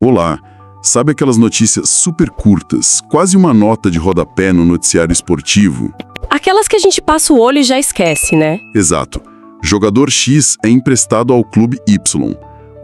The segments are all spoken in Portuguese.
Olá, sabe aquelas notícias super curtas, quase uma nota de rodapé no noticiário esportivo? Aquelas que a gente passa o olho e já esquece, né? Exato. Jogador X é emprestado ao clube Y.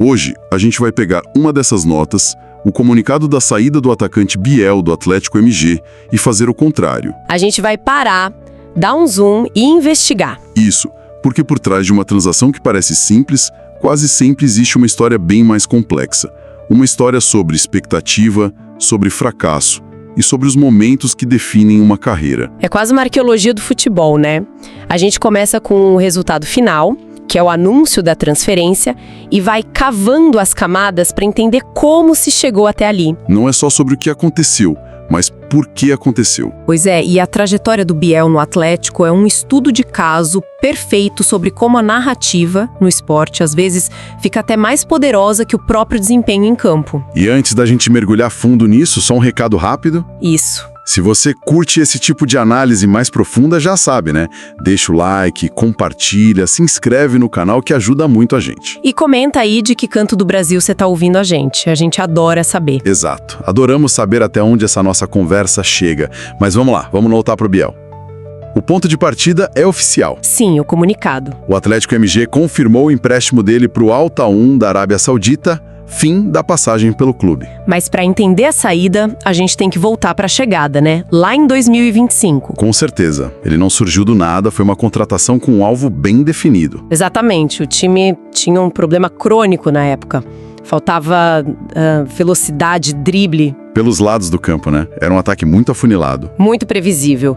Hoje, a gente vai pegar uma dessas notas, o comunicado da saída do atacante Biel do Atlético MG e fazer o contrário. A gente vai parar, dar um zoom e investigar. Isso, porque por trás de uma transação que parece simples, quase sempre existe uma história bem mais complexa. Uma história sobre expectativa, sobre fracasso e sobre os momentos que definem uma carreira. É quase uma arqueologia do futebol, né? A gente começa com o resultado final, que é o anúncio da transferência, e vai cavando as camadas para entender como se chegou até ali. Não é só sobre o que aconteceu, mas por que aconteceu. Pois é, e a trajetória do Biel no Atlético é um estudo de caso perfeito sobre como a narrativa no esporte, às vezes, fica até mais poderosa que o próprio desempenho em campo. E antes da gente mergulhar fundo nisso, só um recado rápido. Isso. Se você curte esse tipo de análise mais profunda, já sabe, né? Deixa o like, compartilha, se inscreve no canal que ajuda muito a gente. E comenta aí de que canto do Brasil você tá ouvindo a gente adora saber. Exato. Adoramos saber até onde essa nossa conversa chega. Mas vamos lá, vamos voltar pro Biel. O ponto de partida é oficial. Sim, o comunicado. O Atlético MG confirmou o empréstimo dele pro Al Taun da Arábia Saudita, fim da passagem pelo clube. Mas para entender a saída, a gente tem que voltar para a chegada, né? Lá em 2025. Com certeza. Ele não surgiu do nada, foi uma contratação com um alvo bem definido. Exatamente. O time tinha um problema crônico na época. Faltava velocidade, drible. Pelos lados do campo, né? Era um ataque muito afunilado. Muito previsível.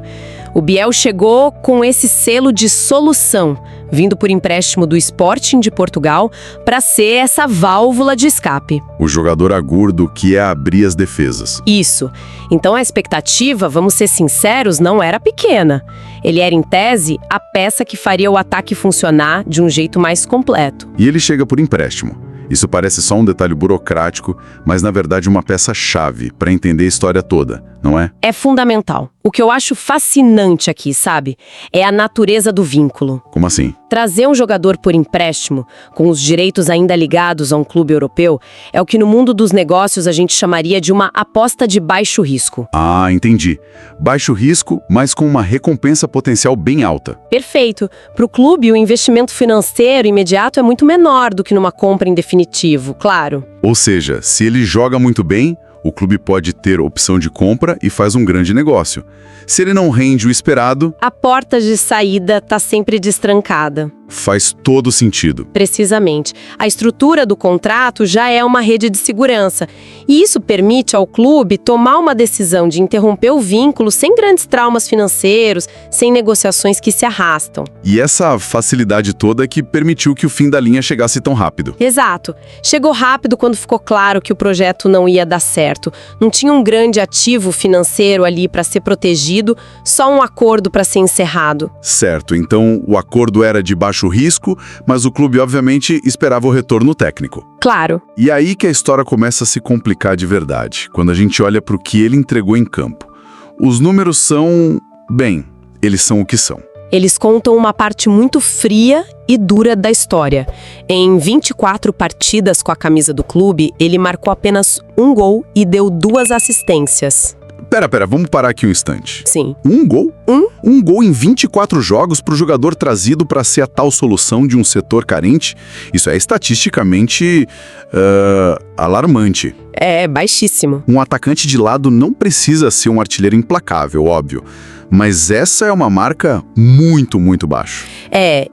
O Biel chegou com esse selo de solução, vindo por empréstimo do Sporting de Portugal, para ser essa válvula de escape. O jogador agudo que ia abrir as defesas. Isso. Então a expectativa, vamos ser sinceros, não era pequena. Ele era, em tese, a peça que faria o ataque funcionar de um jeito mais completo. E ele chega por empréstimo. Isso parece só um detalhe burocrático, mas na verdade uma peça-chave para entender a história toda, não é? É fundamental. O que eu acho fascinante aqui, sabe? É a natureza do vínculo. Como assim? Trazer um jogador por empréstimo, com os direitos ainda ligados a um clube europeu, é o que no mundo dos negócios a gente chamaria de uma aposta de baixo risco. Ah, entendi. Baixo risco, mas com uma recompensa potencial bem alta. Perfeito. Para o clube, o investimento financeiro imediato é muito menor do que numa compra em definitivo, claro. Ou seja, se ele joga muito bem, o clube pode ter opção de compra e faz um grande negócio. Se ele não rende o esperado, a porta de saída está sempre destrancada. Faz todo sentido. Precisamente. A estrutura do contrato já é uma rede de segurança. E isso permite ao clube tomar uma decisão de interromper o vínculo sem grandes traumas financeiros, sem negociações que se arrastam. E essa facilidade toda é que permitiu que o fim da linha chegasse tão rápido. Exato. Chegou rápido quando ficou claro que o projeto não ia dar certo. Não tinha um grande ativo financeiro ali para ser protegido, só um acordo para ser encerrado. Certo. Então o acordo era de baixo risco, mas o clube obviamente esperava o retorno técnico. Claro. E aí que a história começa a se complicar de verdade, quando a gente olha para o que ele entregou em campo. Os números são... bem, eles são o que são. Eles contam uma parte muito fria e dura da história. Em 24 partidas com a camisa do clube, ele marcou apenas um gol e deu 2 assistências. Pera, vamos parar aqui um instante. Sim. Um gol? Um gol em 24 jogos para o jogador trazido para ser a tal solução de um setor carente? Isso é estatisticamente alarmante. É baixíssimo. Um atacante de lado não precisa ser um artilheiro implacável, óbvio. Mas essa é uma marca muito, muito baixa.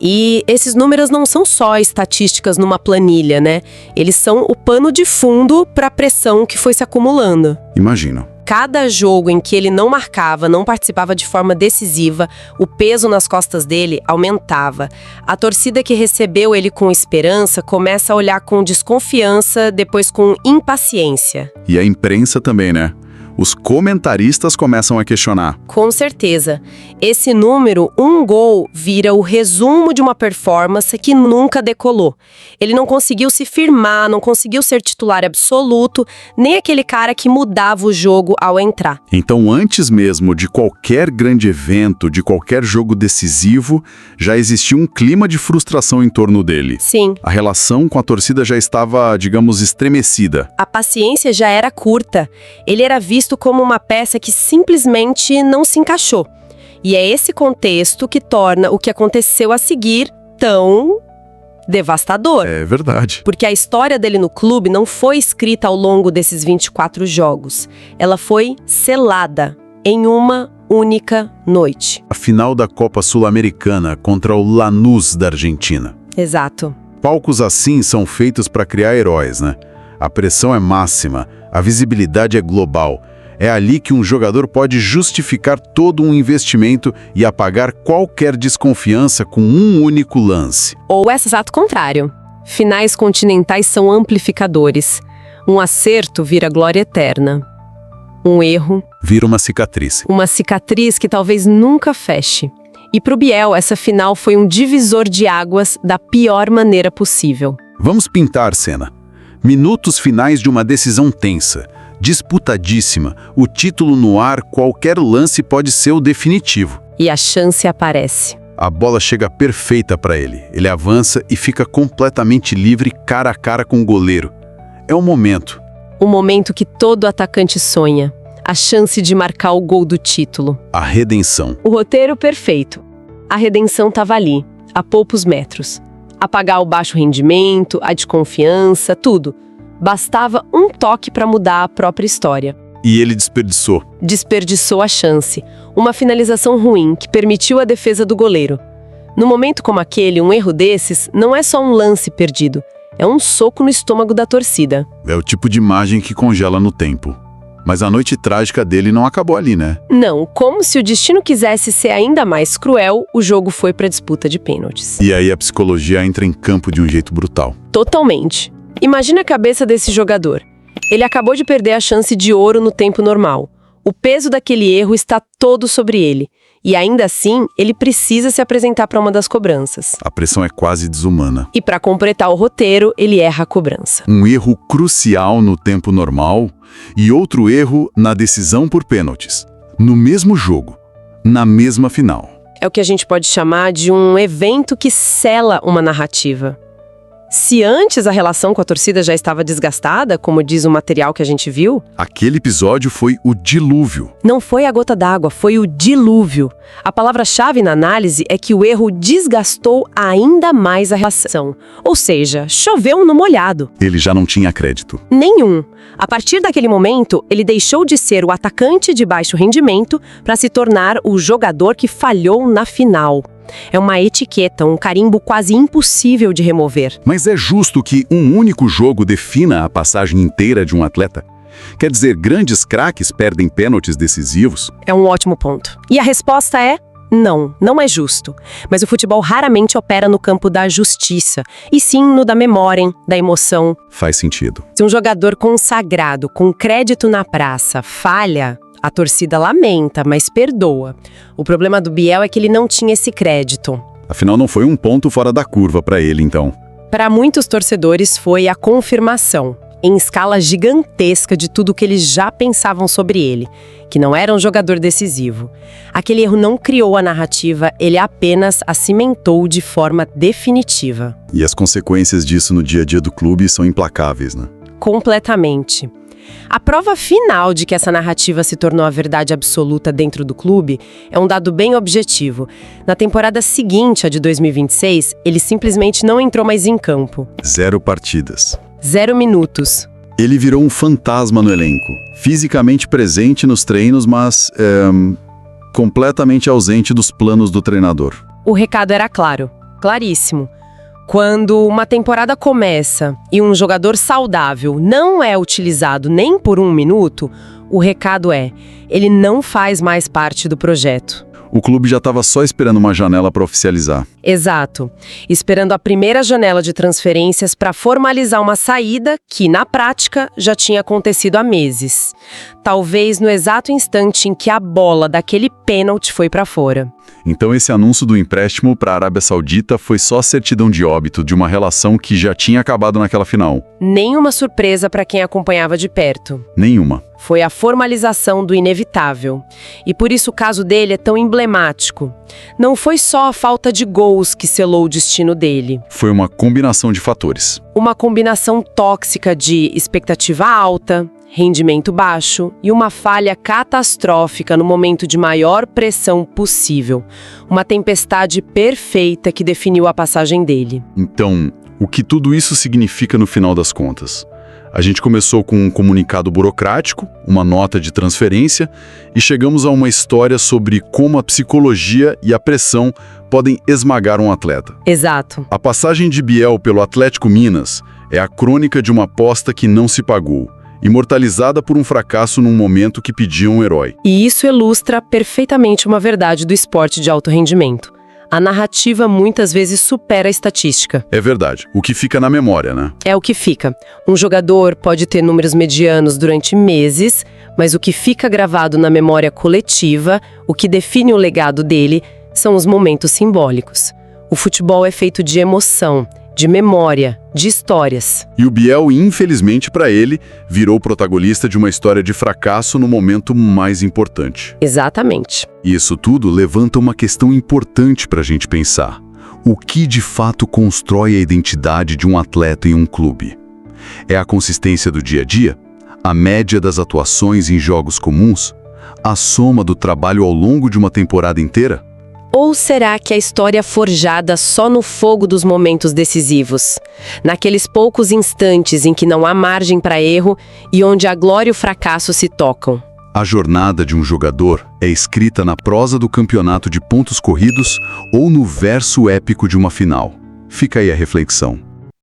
E esses números não são só estatísticas numa planilha, né? Eles são o pano de fundo para a pressão que foi se acumulando. Imagino. Cada jogo em que ele não marcava, não participava de forma decisiva, o peso nas costas dele aumentava. A torcida que recebeu ele com esperança começa a olhar com desconfiança, depois com impaciência. E a imprensa também, né? Os comentaristas começam a questionar. Com certeza. Esse número, um gol, vira o resumo de uma performance que nunca decolou. Ele não conseguiu se firmar, não conseguiu ser titular absoluto, nem aquele cara que mudava o jogo ao entrar. Então, antes mesmo de qualquer grande evento, de qualquer jogo decisivo, já existia um clima de frustração em torno dele. Sim. A relação com a torcida já estava, digamos, estremecida. A paciência já era curta. Ele era visto como uma peça que simplesmente não se encaixou. E é esse contexto que torna o que aconteceu a seguir tão devastador. É verdade. Porque a história dele no clube não foi escrita ao longo desses 24 jogos. Ela foi selada em uma única noite. A final da Copa Sul-Americana contra o Lanús da Argentina. Exato. Palcos assim são feitos para criar heróis, né? A pressão é máxima, a visibilidade é global. É ali que um jogador pode justificar todo um investimento e apagar qualquer desconfiança com um único lance. Ou é exato contrário. Finais continentais são amplificadores. Um acerto vira glória eterna. Um erro vira uma cicatriz. Uma cicatriz que talvez nunca feche. E pro Biel, essa final foi um divisor de águas da pior maneira possível. Vamos pintar a cena. Minutos finais de uma decisão tensa, disputadíssima, o título no ar, qualquer lance pode ser o definitivo. E a chance aparece. A bola chega perfeita para ele. Ele avança e fica completamente livre cara a cara com o goleiro. É um momento. Um momento que todo atacante sonha. A chance de marcar o gol do título. A redenção. O roteiro perfeito. A redenção estava ali, a poucos metros. Apagar o baixo rendimento, a desconfiança, tudo. Bastava um toque para mudar a própria história. E ele desperdiçou. Desperdiçou a chance. Uma finalização ruim que permitiu a defesa do goleiro. Num momento como aquele, um erro desses não é só um lance perdido. É um soco no estômago da torcida. É o tipo de imagem que congela no tempo. Mas a noite trágica dele não acabou ali, né? Não, como se o destino quisesse ser ainda mais cruel, o jogo foi para disputa de pênaltis. E aí a psicologia entra em campo de um jeito brutal. Totalmente. Imagina a cabeça desse jogador. Ele acabou de perder a chance de ouro no tempo normal. O peso daquele erro está todo sobre ele. E ainda assim, ele precisa se apresentar para uma das cobranças. A pressão é quase desumana. E para completar o roteiro, ele erra a cobrança. Um erro crucial no tempo normal e outro erro na decisão por pênaltis. No mesmo jogo, na mesma final. É o que a gente pode chamar de um evento que sela uma narrativa. Se antes a relação com a torcida já estava desgastada, como diz o material que a gente viu... Aquele episódio foi o dilúvio. Não foi a gota d'água, foi o dilúvio. A palavra-chave na análise é que o erro desgastou ainda mais a relação. Ou seja, choveu no molhado. Ele já não tinha crédito. Nenhum. A partir daquele momento, ele deixou de ser o atacante de baixo rendimento para se tornar o jogador que falhou na final. É uma etiqueta, um carimbo quase impossível de remover. Mas é justo que um único jogo defina a passagem inteira de um atleta? Quer dizer, grandes craques perdem pênaltis decisivos? É um ótimo ponto. E a resposta é não, não é justo. Mas o futebol raramente opera no campo da justiça, e sim no da memória, da emoção. Faz sentido. Se um jogador consagrado, com crédito na praça, falha... A torcida lamenta, mas perdoa. O problema do Biel é que ele não tinha esse crédito. Afinal, não foi um ponto fora da curva para ele, então. Para muitos torcedores, foi a confirmação, em escala gigantesca, de tudo que eles já pensavam sobre ele, que não era um jogador decisivo. Aquele erro não criou a narrativa, ele apenas a cimentou de forma definitiva. E as consequências disso no dia a dia do clube são implacáveis, né? Completamente. A prova final de que essa narrativa se tornou a verdade absoluta dentro do clube é um dado bem objetivo. Na temporada seguinte, a de 2026, ele simplesmente não entrou mais em campo. 0 partidas. 0 minutos. Ele virou um fantasma no elenco, fisicamente presente nos treinos, mas completamente ausente dos planos do treinador. O recado era claro, claríssimo. Quando uma temporada começa e um jogador saudável não é utilizado nem por 1 minuto, o recado é: ele não faz mais parte do projeto. O clube já estava só esperando uma janela para oficializar. Exato. Esperando a primeira janela de transferências para formalizar uma saída que, na prática, já tinha acontecido há meses. Talvez no exato instante em que a bola daquele pênalti foi para fora. Então esse anúncio do empréstimo para a Arábia Saudita foi só certidão de óbito de uma relação que já tinha acabado naquela final. Nenhuma surpresa para quem acompanhava de perto. Nenhuma. Foi a formalização do inevitável. E por isso o caso dele é tão emblemático. Não foi só a falta de gols que selou o destino dele. Foi uma combinação de fatores. Uma combinação tóxica de expectativa alta, rendimento baixo e uma falha catastrófica no momento de maior pressão possível. Uma tempestade perfeita que definiu a passagem dele. Então, o que tudo isso significa no final das contas? A gente começou com um comunicado burocrático, uma nota de transferência, e chegamos a uma história sobre como a psicologia e a pressão podem esmagar um atleta. Exato. A passagem de Biel pelo Atlético Minas é a crônica de uma aposta que não se pagou, imortalizada por um fracasso num momento que pedia um herói. E isso ilustra perfeitamente uma verdade do esporte de alto rendimento. A narrativa muitas vezes supera a estatística. É verdade. O que fica na memória, né? É o que fica. Um jogador pode ter números medianos durante meses, mas o que fica gravado na memória coletiva, o que define o legado dele, são os momentos simbólicos. O futebol é feito de emoção, de memória, de histórias. E o Biel, infelizmente para ele, virou protagonista de uma história de fracasso no momento mais importante. Exatamente. E isso tudo levanta uma questão importante para a gente pensar. O que de fato constrói a identidade de um atleta em um clube? É a consistência do dia a dia? A média das atuações em jogos comuns? A soma do trabalho ao longo de uma temporada inteira? Ou será que a história é forjada só no fogo dos momentos decisivos? Naqueles poucos instantes em que não há margem para erro e onde a glória e o fracasso se tocam? A jornada de um jogador é escrita na prosa do campeonato de pontos corridos ou no verso épico de uma final. Fica aí a reflexão.